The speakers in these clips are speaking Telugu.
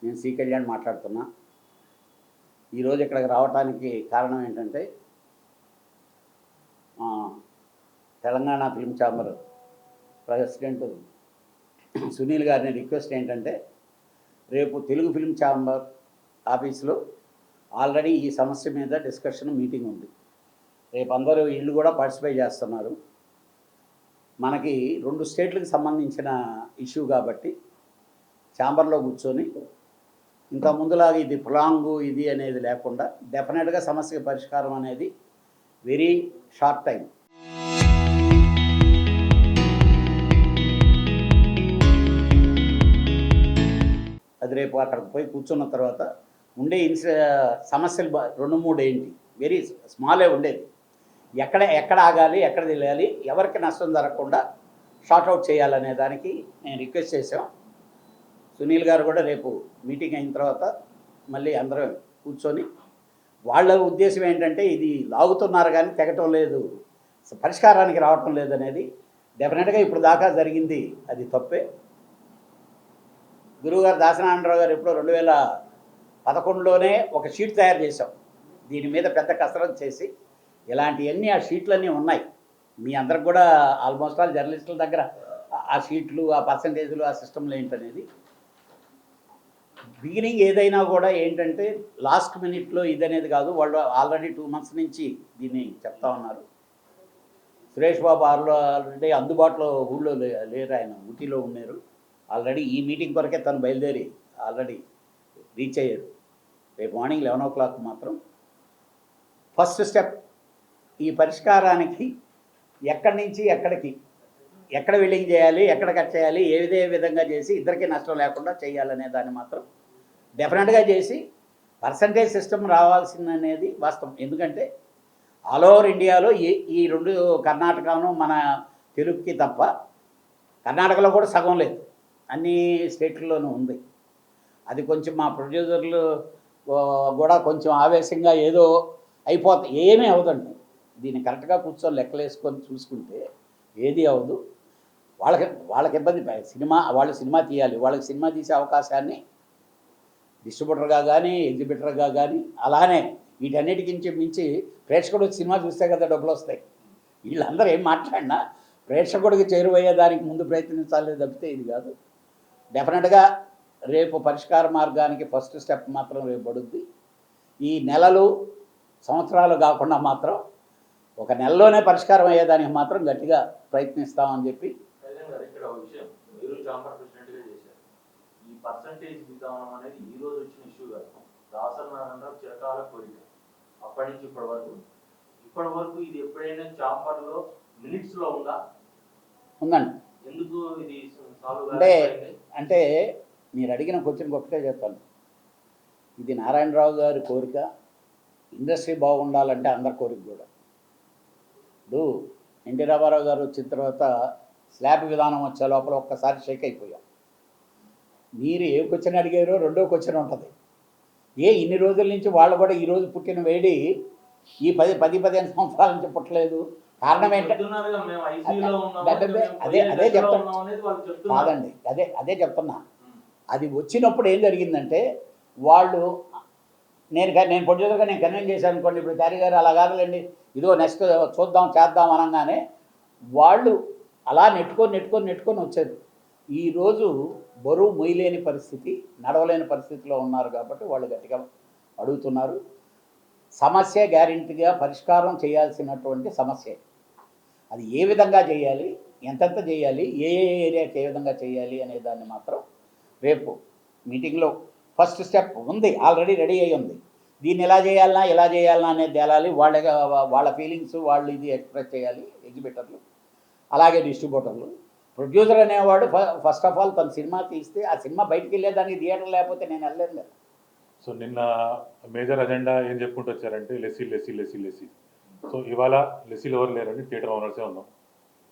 నేను సి కళ్యాణ్ మాట్లాడుతున్నా. ఈరోజు ఇక్కడికి రావడానికి కారణం ఏంటంటే Telangana film chamber president Sunil గారిని రిక్వెస్ట్ ఏంటంటే రేపు తెలుగు ఫిల్మ్ ఛాంబర్ ఆఫీస్లో ఆల్రెడీ ఈ సమస్య మీద డిస్కషన్ మీటింగ్ ఉంది. రేపు అందరూ వీళ్ళు కూడా పార్టిసిపేట్ చేస్తున్నారు. మనకి 2 స్టేట్లకు సంబంధించిన ఇష్యూ కాబట్టి ఛాంబర్లో కూర్చొని ఇంత ముందులాగా ఇది ప్రొలాంగు ఇది అనేది లేకుండా డెఫినెట్గా సమస్య పరిష్కారం అనేది వెరీ షార్ట్ టైం. అది రేపు అక్కడికి పోయి కూర్చున్న తర్వాత ఉండే సమస్యలు 2-3 ఏంటి, వెరీ స్మాలే ఉండేది. ఎక్కడ ఆగాలి, ఎక్కడ తెలియాలి, ఎవరికి నష్టం జరగకుండా షార్ట్అవుట్ చేయాలనే దానికి నేను రిక్వెస్ట్ చేసాం. సునీల్ గారు కూడా రేపు మీటింగ్ అయిన తర్వాత మళ్ళీ అందరం కూర్చొని వాళ్ళ ఉద్దేశం ఏంటంటే ఇది లాగుతున్నారు కానీ తెగటం లేదు, పరిష్కారానికి రావటం లేదు అనేది. డెఫినెట్గా ఇప్పుడు దాకా జరిగింది అది తప్పే. గురువుగారు దాసనారాయణరావు గారు ఎప్పుడో 2011లోనే ఒక షీట్ తయారు చేశాం. దీని మీద పెద్ద కసరత్తు చేసి ఇలాంటివన్నీ ఆ షీట్లన్నీ ఉన్నాయి. మీ అందరికి కూడా ఆల్మోస్ట్ ఆల్ జర్నలిస్టుల దగ్గర ఆ షీట్లు, ఆ పర్సంటేజ్లు, ఆ సిస్టంలు ఏంటనేది. బిగినింగ్ ఏదైనా కూడా ఏంటంటే లాస్ట్ మినిట్లో ఇదనేది కాదు. వాళ్ళు ఆల్రెడీ 2 months నుంచి దీన్ని చెప్తా ఉన్నారు. సురేష్ బాబు ఆల్రెడీ అందుబాటులో ఊళ్ళో లేరు, ఆయన ఊటీలో ఉన్నారు. ఆల్రెడీ ఈ మీటింగ్ కొరకే తను బయలుదేరి ఆల్రెడీ రీచ్ అయ్యారు. రేపు మార్నింగ్ 11 o'clock మాత్రం ఫస్ట్ స్టెప్ ఈ పరిష్కారానికి ఎక్కడి నుంచి ఎక్కడ వెల్లింగ్ చేయాలి, ఎక్కడ కట్ చేయాలి, ఏ విధంగా చేసి ఇద్దరికీ నష్టం లేకుండా చేయాలనే దాన్ని మాత్రం డెఫినెట్గా చేసి పర్సంటేజ్ సిస్టమ్ రావాల్సిందనేది వాస్తవం. ఎందుకంటే ఆల్ ఓవర్ ఇండియాలో ఈ 2 కర్ణాటకను మన తెలుగుకి తప్ప కర్ణాటకలో కూడా సగం లేదు, అన్ని స్టేట్లలోనూ ఉంది. అది కొంచెం మా ప్రొడ్యూసర్లు కూడా కొంచెం ఆవేశంగా ఏదో అయిపోతాయి, ఏమీ అవదండి. దీన్ని కరెక్ట్గా కూర్చొని లెక్కలేసుకొని చూసుకుంటే ఏది అవ్వదు. వాళ్ళకి ఇబ్బంది. వాళ్ళు సినిమా తీయాలి, వాళ్ళకి సినిమా తీసే అవకాశాన్ని డిస్ట్రిబ్యూటర్గా కానీ ఎగ్జిబిటర్గా కానీ అలానే వీటన్నిటికి మించి ప్రేక్షకుడికి సినిమా చూస్తే కదా డబ్బులు వస్తాయి. వీళ్ళందరూ ఏం మాట్లాడినా ప్రేక్షకుడికి చేరువయ్యేదానికి ముందు ప్రయత్నించాలి తప్పితే ఇది కాదు. డెఫినెట్గా రేపు పరిష్కార మార్గానికి ఫస్ట్ స్టెప్ మాత్రం రేపు పడుద్ది. ఈ నెలలు సంవత్సరాలు కాకుండా మాత్రం 1 నెలలోనే పరిష్కారం అయ్యేదానికి మాత్రం గట్టిగా ప్రయత్నిస్తామని చెప్పి. ఇక్కడ ఒక విషయం, మీరు ఛాంబర్ ప్రెసిడెంట్గా చేశారు. ఈ పర్సంటేజ్ విధానం అనేది ఈ రోజు వచ్చిన ఇష్యూ కాదు. దాసనారాయణరావు చిరకాల కోరిక. అప్పటి నుంచి ఇప్పటి వరకు ఇది ఎప్పుడైనా ఛాంబర్లో మినిట్స్లో ఉందండి. ఎందుకు ఇది అంటే మీరు అడిగిన క్వశ్చన్కి ఒకటే చెప్తాను. ఇది నారాయణరావు గారి కోరిక. ఇండస్ట్రీ బాగుండాలంటే అందరి కోరిక కూడా. ఇప్పుడు ఎన్టీ రామారావు గారు వచ్చిన తర్వాత స్లాబ్ విధానం వచ్చే లోపల ఒక్కసారి షేక్ అయిపోయాం. మీరు ఏ క్వశ్చన్ అడిగారో రెండో క్వశ్చన్ ఉంటుంది. ఇన్ని రోజుల నుంచి వాళ్ళు కూడా ఈరోజు పుట్టిన వేడి ఈ 10-15 సంవత్సరాల నుంచి పుట్టలేదు. కారణం ఏంటంటే అదే చెప్తున్నా కాదండి, అదే చెప్తున్నా. అది వచ్చినప్పుడు ఏం జరిగిందంటే వాళ్ళు నేను ప్రొడ్యూసర్గా నేను కన్విన్స్ చేశాను అనుకోండి. ఇప్పుడు చారి గారు అలా కాదులేండి, ఇదో నెక్స్ట్ చూద్దాం చేద్దాం అనగానే వాళ్ళు అలా నెట్టుకొని వచ్చారు. ఈరోజు బరువు మొయ్యలేని పరిస్థితి, నడవలేని పరిస్థితిలో ఉన్నారు కాబట్టి వాళ్ళు గట్టిగా అడుగుతున్నారు. సమస్య గ్యారెంటీగా పరిష్కారం చేయాల్సినటువంటి సమస్య. అది ఏ విధంగా చేయాలి, ఎంతెంత చేయాలి, ఏ ఏరియాకి ఏ విధంగా చేయాలి అనే దాన్ని మాత్రం రేపు మీటింగ్లో ఫస్ట్ స్టెప్ ఉంది, ఆల్రెడీ రెడీ అయ్యి ఉంది. దీన్ని ఎలా చేయాలన్నా అనేది తేలాలి. వాళ్ళ ఫీలింగ్స్ వాళ్ళు ఇది ఎక్స్ప్రెస్ చేయాలి. ఎగ్జిబిటర్లు అలాగే డిస్ట్రిబ్యూటర్లు. ప్రొడ్యూసర్ అనేవాడు ఫస్ట్ ఆఫ్ ఆల్ తన సినిమా తీస్తే ఆ సినిమా బయటికి వెళ్ళేదానికి థియేటర్ లేకపోతే నేను వెళ్ళలేను కదా. సో నిన్న మేజర్ అజెండా ఏం చెప్పుకుంటూ వచ్చారంటే లెస్సీ. సో ఇవాళ లెస్సీలు ఎవరు లేరండి, థియేటర్ ఓనర్సే ఉన్నాం.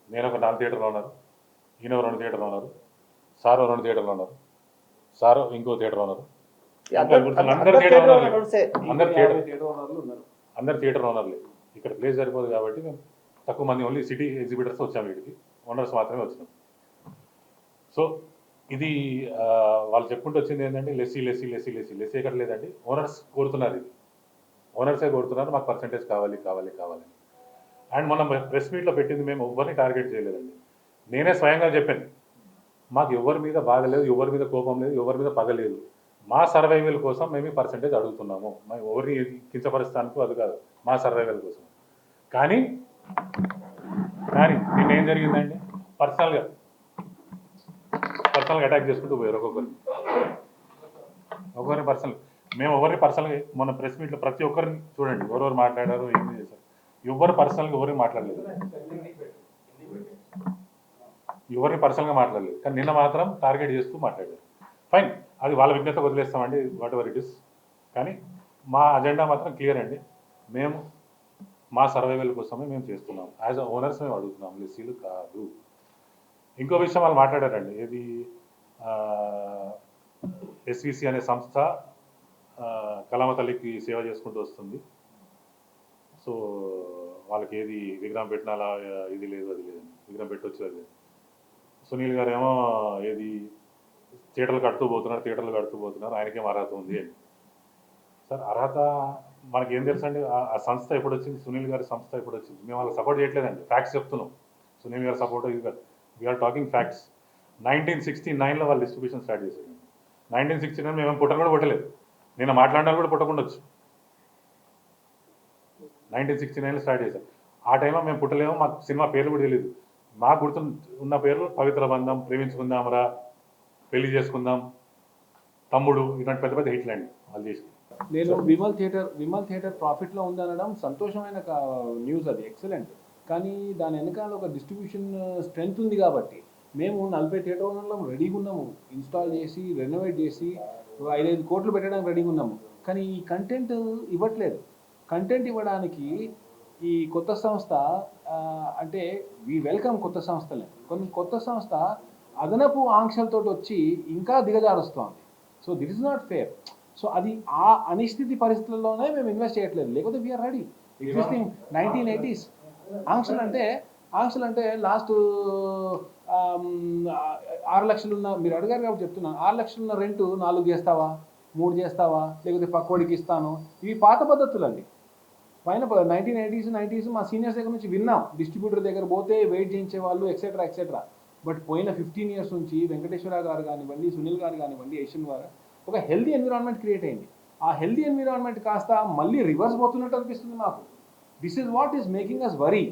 నేను ఒక 4 థియేటర్లో ఉన్నారు, ఈయన 2 థియేటర్లో ఉన్నారు, సార్ 2 థియేటర్లో ఉన్నారు, సార్ ఇంకో థియేటర్ ఉన్నారు. అందరు థియేటర్ ఓనర్లే. ఇక్కడ ప్లేస్ సరిపోదు కాబట్టి మేము తక్కువ మంది ఓన్లీ సిటీ ఎగ్జిబిటర్స్ వచ్చాము. వీటికి ఓనర్స్ మాత్రమే వచ్చినాం. సో ఇది వాళ్ళు చెప్పుకుంటూ వచ్చింది ఏంటంటే లెస్సీ ఎక్కడ లేదండి. ఓనర్స్ కోరుతున్నారు ఇది. ఓనర్సే కోరుతున్నారు మాకు పర్సంటేజ్ కావాలి. అండ్ మనం ప్రెస్ మీట్లో పెట్టింది మేము ఎవరిని టార్గెట్ చేయలేదండి. నేనే స్వయంగా చెప్పాను, మాకు ఎవరి మీద బాధ లేదు, ఎవరి మీద కోపం లేదు, ఎవరి మీద పగ లేదు. మా సర్వైవల్ కోసం మేము ఈ పర్సంటేజ్ అడుగుతున్నాము. మేము ఎవరిని కించపరుస్తానికి అది కాదు, మా సర్వైవల్ కోసం. కానీ నిన్న ఏం జరిగిందండి, పర్సనల్గా అటాక్ చేసుకుంటూ పోయారు ఒక్కొక్కరిని పర్సనల్. మేము ఎవరిని పర్సనల్గా మన ప్రెస్ మీట్లో ప్రతి ఒక్కరిని చూడండి ఎవరెవరు మాట్లాడారు, ఏం చేశారు. ఎవరు పర్సనల్గా ఎవరిని మాట్లాడలేదు, కానీ నిన్న మాత్రం టార్గెట్ చేస్తూ మాట్లాడారు. ఫైన్, అది వాళ్ళ విజ్ఞత వదిలేస్తామండి, వాట్ ఎవర్ ఇట్ ఇస్. కానీ మా అజెండా మాత్రం క్లియర్ అండి. మేము మా సర్వైవల్ కోసమే మేము చేస్తున్నాం. యాజ్ అ ఓనర్స్ మేము అడుగుతున్నాం, లెస్సీలు కాదు. ఇంకో విషయం వాళ్ళు మాట్లాడారండి, ఏది ఎస్విసి అనే సంస్థ కళామ తల్లికి సేవ చేసుకుంటూ వస్తుంది. సో వాళ్ళకి ఏది విగ్రహం పెట్టినా అలా ఇది లేదు, అది లేదు, విగ్రహం పెట్టొచ్చు, అది లేదు. సునీల్ గారు ఏమో ఏది థియేటర్లు కడుతూ పోతున్నారు, ఆయనకేం అర్హత ఉంది అని. సార్ అర్హత మనకేం తెలుసు అండి, ఆ సంస్థ ఎప్పుడు వచ్చింది, సునీల్ గారి సంస్థ ఎప్పుడు వచ్చింది. మేము వాళ్ళకి సపోర్ట్ చేయట్లేదండి, ఫ్యాక్ట్స్ చెప్తున్నాం. సునీల్ గారి సపోర్ట్ ఇది కాదు, వీఆర్ టాకింగ్ ఫ్యాక్ట్స్. 1969లో వాళ్ళు డిస్ట్రిబ్యూషన్ స్టార్ట్ చేశారు. 1969 మేము పుట్టను కూడా పుట్టలేదు, నేను మాట్లాడినా కూడా పుట్టకుండొచ్చు. 1969లో స్టార్ట్ చేశారు. ఆ టైంలో మేము పుట్టలేమో, మాకు సినిమా పేర్లు కూడా తెలియదు. మాకు గుర్తు ఉన్న పేర్లు పవిత్ర బంధం, ప్రేమించుకుందాంరా, పెళ్లి చేసుకుందాం, తమ్ముడు, ఇలాంటి పెద్ద పెద్ద హిట్లు అండి వాళ్ళు చేసి. నేను విమల్ థియేటర్ ప్రాఫిట్లో ఉందనడం సంతోషమైన న్యూస్, అది ఎక్సలెంట్. కానీ దాని వెనకాల ఒక డిస్ట్రిబ్యూషన్ స్ట్రెంగ్త్ ఉంది కాబట్టి మేము 40 థియేటర్ ఓనర్లం రెడీగా ఉన్నాము, ఇన్స్టాల్ చేసి రెనోవేట్ చేసి 5 కోట్లు పెట్టడానికి రెడీగా ఉన్నాము. కానీ ఈ కంటెంట్ ఇవ్వట్లేదు. కంటెంట్ ఇవ్వడానికి ఈ కొత్త సంస్థ అంటే వి వెల్కమ్ కొత్త సంస్థలే, కొన్ని కొత్త సంస్థ అదనపు ఆంక్షలతో వచ్చి ఇంకా దిగజారుస్తోంది. So that is not fair. So అది ఆ అనిశ్చితి పరిస్థితుల్లోనే మేము ఇన్వెస్ట్ చేయట్లేదు, లేకపోతే వీఆర్ రెడీ. ఎగ్జిస్టింగ్ 1980s ఆంక్షలు అంటే లాస్ట్ 6 లక్షలున్న, మీరు అడిగారు కాబట్టి చెప్తున్నాను, 6 లక్షలున్న రెంట్ 4 చేస్తావా, 3 చేస్తావా, లేకపోతే పక్కోడికి ఇస్తాను, ఇవి పాత పద్ధతులు అండి. పైన 1980s 90s మా సీనియర్స్ దగ్గర నుంచి విన్నాం, డిస్ట్రిబ్యూటర్ దగ్గర పోతే వెయిట్ చేయించే వాళ్ళు ఎక్సెట్రా. బట్ పోయిన 15 years నుంచి వెంకటేశ్వర గారు కానివ్వండి, సునీల్ గారు కానివ్వండి, యశ్వన్ గారు ఒక హెల్దీ ఎన్విరాన్మెంట్ క్రియేట్ అయింది. ఆ హెల్దీ ఎన్విరాన్మెంట్ కాస్త మళ్ళీ రివర్స్ పోతున్నట్టు అనిపిస్తుంది మాకు. This is what is making us worry.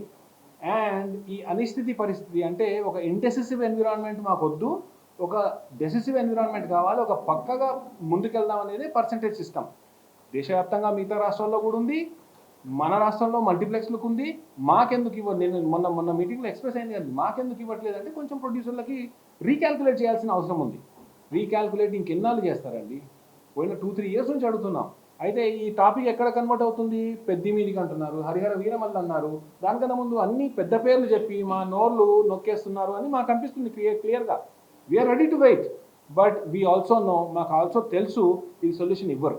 And ఈ అనిశ్చితి పరిస్థితి అంటే ఒక ఇండెసిసివ్ ఎన్విరాన్మెంట్ మాకు వద్దు, ఒక డెసిసివ్ ఎన్విరాన్మెంట్ కావాలి, ఒక పక్కగా ముందుకెళ్దాం అనేది పర్సంటేజ్ సిస్టమ్. దేశవ్యాప్తంగా మిగతా రాష్ట్రాల్లో కూడా ఉంది, మన రాష్ట్రంలో మల్టీప్లెక్స్లకు ఉంది. మాకెందుకు నేను మొన్న మీటింగ్లో ఎక్స్ప్రెస్ అయింది కదా, మాకెందుకు ఇవ్వట్లేదు అంటే కొంచెం ప్రొడ్యూసర్లకి రీక్యాల్కులేట్ చేయాల్సిన అవసరం ఉంది. రీక్యాల్కులేట్ ఇంకెన్నాళ్ళు చేస్తారండి, పోయిన 2-3 years నుంచి అడుగుతున్నాం. అయితే ఈ టాపిక్ ఎక్కడ కన్వర్ట్ అవుతుంది, పెద్దిమీదికి అంటున్నారు, హరిహర వీరమల్లు అన్నారు, దానికన్నా ముందు అన్ని పెద్ద పేర్లు చెప్పి మా నోర్లు నొక్కేస్తున్నారు అని మాకు అనిపిస్తుంది క్లియర్గా. We are ready to wait, but we also know, మాకు ఆల్సో తెలుసు ఇది సొల్యూషన్ ఇవ్వరు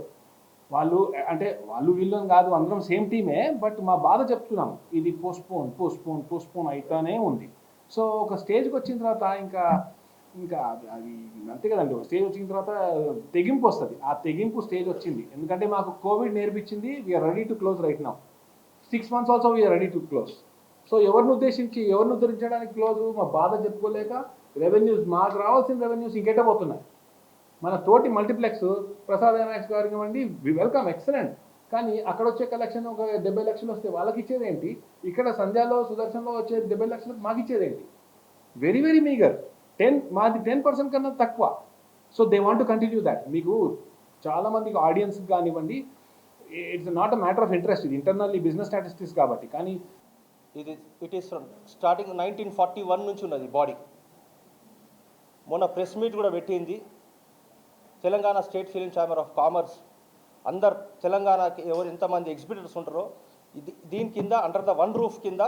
వాళ్ళు. అంటే వాళ్ళు వీళ్ళని కాదు, అందరం సేమ్ టీమే, బట్ మా బాధ చెప్తున్నాం, ఇది పోస్ట్పోన్ అవుతానే ఉంది. సో ఒక స్టేజ్కి వచ్చిన తర్వాత ఇంకా అది అంతే కదండి, ఒక స్టేజ్ వచ్చిన తర్వాత తెగింపు వస్తుంది. ఆ తెగింపు స్టేజ్ వచ్చింది, ఎందుకంటే మాకు కోవిడ్ నేర్పించింది, we are ready to close right now. 6 months also we are ready to close. So ఎవరిని ఉద్ధరించడానికి క్లోజు, మా బాధ చెప్పుకోలేక రెవెన్యూస్, మాకు రావాల్సిన రెవెన్యూస్ ఇంకెట పోతున్నాయి. మన తోటి మల్టీప్లెక్స్ ప్రసాద్ ఐమాక్స్ గారు ఇవ్వండి, వి వెల్కమ్, ఎక్సలెంట్. కానీ అక్కడ వచ్చే కలెక్షన్ ఒక 70 లక్షలు వస్తే వాళ్ళకి ఇచ్చేది ఏంటి, ఇక్కడ సంధ్యాలో సుదర్శన్లో వచ్చే 70 లక్షలకు మాకు ఇచ్చేది ఏంటి? Very very meagre. మాది 10% కన్నా తక్కువ. So they want to continue that. మీకు చాలామందికి ఆడియన్స్కి కానివ్వండి, it's not a matter of interest, ఇది ఇంటర్నల్లీ బిజినెస్ స్టాటిస్టిక్స్ కాబట్టి. కానీ ఇట్ ఈస్ స్టార్టింగ్ 1941 నుంచి ఉన్నది బాడీ. మొన్న ప్రెస్ మీట్ కూడా పెట్టింది Telangana state film chamber of commerce. అందరు తెలంగాణకి ఎంతమంది ఎగ్జిబిటర్స్ ఉంటారో దీని కింద అండర్ ద వన్ రూఫ్ కింద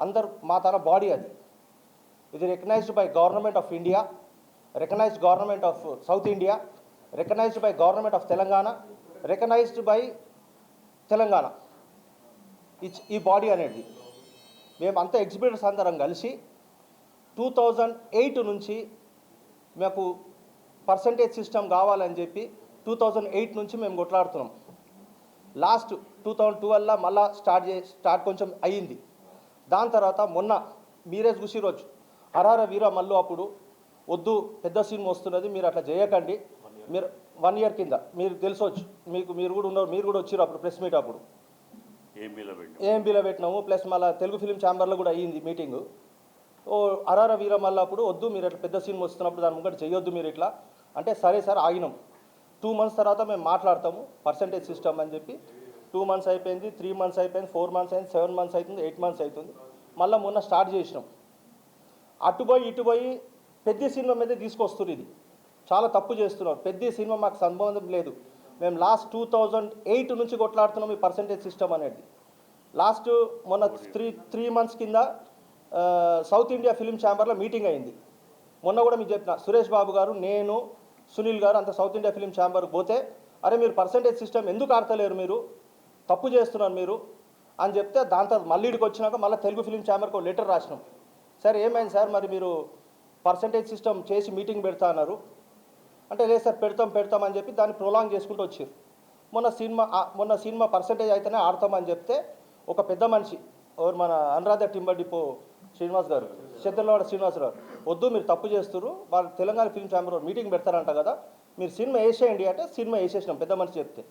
అందరు మా తన బాడీ అది. ఇది recognised by government of India, recognised government of South India, recognised by government of Telangana, recognised by Telangana. ఈ బాడీ అనేది మేమంతా ఎగ్జిబిటర్స్ అందరం కలిసి 2008 నుంచి మాకు పర్సంటేజ్ సిస్టమ్ కావాలని చెప్పి 2008 నుంచి మేము కొట్లాడుతున్నాం. లాస్ట్ 2012 మళ్ళా స్టార్ట్ కొంచెం అయ్యింది. దాని తర్వాత మొన్న మీరే చూసిరోజు హరార వీర మల్లు అప్పుడు వద్దు పెద్ద సినిమా వస్తున్నది మీరు అట్లా చేయకండి, మీరు 1 ఇయర్ కింద మీరు తెలిసొచ్చు, మీరు కూడా ఉన్నారు, మీరు కూడా వచ్చారు అప్పుడు ప్రెస్ మీట్ అప్పుడు ఏఎంబీలో పెట్టినాము. ప్లస్ మళ్ళీ తెలుగు ఫిలిం ఛాంబర్లో కూడా అయ్యింది మీటింగు. ఓ హరార వీర మల్లు అప్పుడు వద్దు మీరు అట్లా పెద్ద సినిమా వస్తున్నప్పుడు దాని ముంగట చేయొద్దు మీరు ఇట్లా అంటే సరే సార్ ఆగినాం. 2 months తర్వాత మేము మాట్లాడతాము పర్సంటేజ్ సిస్టమ్ అని చెప్పి 2 months అయిపోయింది, 3 months అయిపోయింది, 4 months అయింది, 7 months అవుతుంది, 8 months అవుతుంది. మళ్ళీ మొన్న స్టార్ట్ చేసినాం. ఇటు పోయి పెద్ద సినిమా మీద తీసుకొస్తున్నారు. ఇది చాలా తప్పు చేస్తున్నారు. పెద్ద సినిమా మాకు సంబంధం లేదు. మేము లాస్ట్ 2008 నుంచి కొట్లాడుతున్నాం ఈ పర్సంటేజ్ సిస్టమ్ అనేది. లాస్ట్ మొన్న 3 months కింద సౌత్ ఇండియా ఫిలిం ఛాంబర్లో మీటింగ్ అయింది. మొన్న కూడా మీకు చెప్పిన సురేష్ బాబు గారు, నేను, సునీల్ గారు అంత సౌత్ ఇండియా ఫిలిం ఛాంబర్కి పోతే అరే మీరు పర్సంటేజ్ సిస్టమ్ ఎందుకు ఆడతలేరు, మీరు తప్పు చేస్తున్నారు మీరు అని చెప్తే దాని తర్వాత మళ్ళీ ఇక్కడికి వచ్చినాక మళ్ళీ తెలుగు ఫిలిం ఛాంబర్కి ఒక లెటర్ రాసినాం. సార్ ఏమైంది సార్ మరి మీరు పర్సంటేజ్ సిస్టమ్ చేసి మీటింగ్ పెడతా అన్నారు అంటే లేదు సార్ పెడతాం అని చెప్పి దాన్ని ప్రొలాంగ్ చేసుకుంటూ వచ్చారు. మొన్న సినిమా పర్సంటేజ్ అయితేనే ఆడతామని చెప్తే ఒక పెద్ద మనిషి ఎవరు మన అనురాధ టింబర్ డిపో శ్రీనివాస్ గారు, చెత్తలవాడ శ్రీనివాస్ గారు, వద్దు మీరు తప్పు చేస్తున్నారు, వాళ్ళు తెలంగాణ ఫిల్మ్ ఛాంబర్ మీటింగ్ పెడతారంట కదా మీరు సినిమా వేసేయండి అంటే సినిమా వేసేసినాం పెద్ద మనిషి చెప్తే.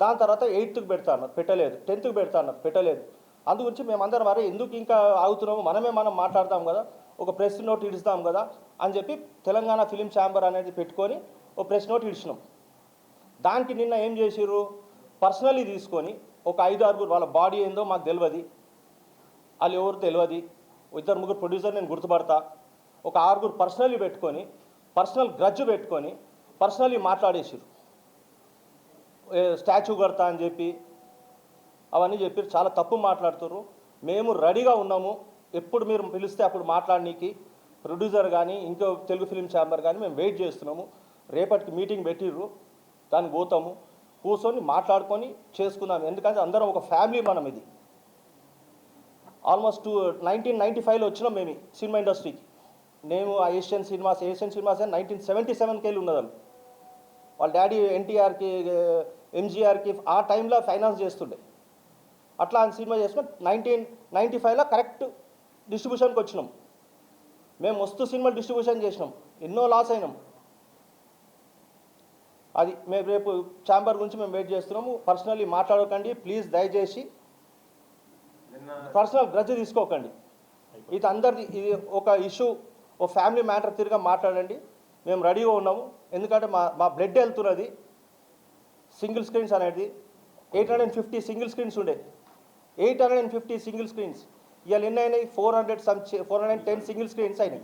దాని తర్వాత 8th పెడతా అన్నారు, పెట్టలేదు. 10th పెడతా అన్నారు, పెట్టలేదు. అందు గురించి మేమందరం మరి ఎందుకు ఇంకా ఆగుతున్నాము, మనం మాట్లాడతాం కదా, ఒక ప్రెస్ నోట్ ఇడుస్తాం కదా అని చెప్పి తెలంగాణ ఫిలిం ఛాంబర్ అనేది పెట్టుకొని ఒక ప్రెస్ నోట్ ఇడిచినాం. దానికి నిన్న ఏం చేసిర్రు, పర్సనలీ తీసుకొని ఒక 5-6 వాళ్ళ బాడీ ఏందో మాకు తెలియదు, వాళ్ళు ఎవరు తెలియదు, 2-3 ప్రొడ్యూసర్ నేను గుర్తుపడతా, ఒక 6 పర్సనలీ పెట్టుకొని పర్సనల్ గ్రడ్జ్ పెట్టుకొని పర్సనలీ మాట్లాడేసారు. స్టాచ్యూ కడతా అని చెప్పి అవన్నీ చెప్పారు. చాలా తప్పు మాట్లాడుతారు. మేము రెడీగా ఉన్నాము, ఎప్పుడు మీరు పిలిస్తే అప్పుడు మాట్లాడనీకి ప్రొడ్యూసర్ కానీ ఇంకో తెలుగు ఫిలిం ఛాంబర్ కానీ మేము వెయిట్ చేస్తున్నాము. రేపటికి మీటింగ్ పెట్టిర్రు, దానికి పోతాము, కూర్చొని మాట్లాడుకొని చేసుకుందాం. ఎందుకంటే అందరం ఒక ఫ్యామిలీ మనం. ఇది ఆల్మోస్ట్ 1995లో వచ్చినాం మేము సినిమా ఇండస్ట్రీకి. నేను ఏషియన్ సినిమాస్ 1977కి వెళ్ళి ఉన్నదాన్ని. వాళ్ళ డాడీ ఎన్టీఆర్కి ఎంజీఆర్కి ఆ టైంలో ఫైనాన్స్ చేస్తుండే. అట్లా సినిమా చేసుకొని 1995లో కరెక్ట్ డిస్ట్రిబ్యూషన్కి వచ్చినాం. మేము మస్తు సినిమా డిస్ట్రిబ్యూషన్ చేసినాం, ఎన్నో లాస్ అయినాం. అది మేము రేపు ఛాంబర్ గురించి మేము వెయిట్ చేస్తున్నాము. పర్సనల్లీ మాట్లాడకండి ప్లీజ్, దయచేసి పర్సనల్ గ్రడ్జ్ తీసుకోకండి. ఇది అందరిది, ఇది ఒక ఇష్యూ, ఒక ఫ్యామిలీ మ్యాటర్ తిరిగా మాట్లాడండి. మేము రెడీగా ఉన్నాము. ఎందుకంటే మా బ్లడ్ వెళ్తున్నది. సింగిల్ స్క్రీన్స్ అనేది 850 సింగిల్ స్క్రీన్స్ ఉండే, 850 సింగిల్ స్క్రీన్స్ ఇవాళ ఎన్ని అయినాయి, 410 సింగిల్ స్క్రీన్స్ అయినాయి.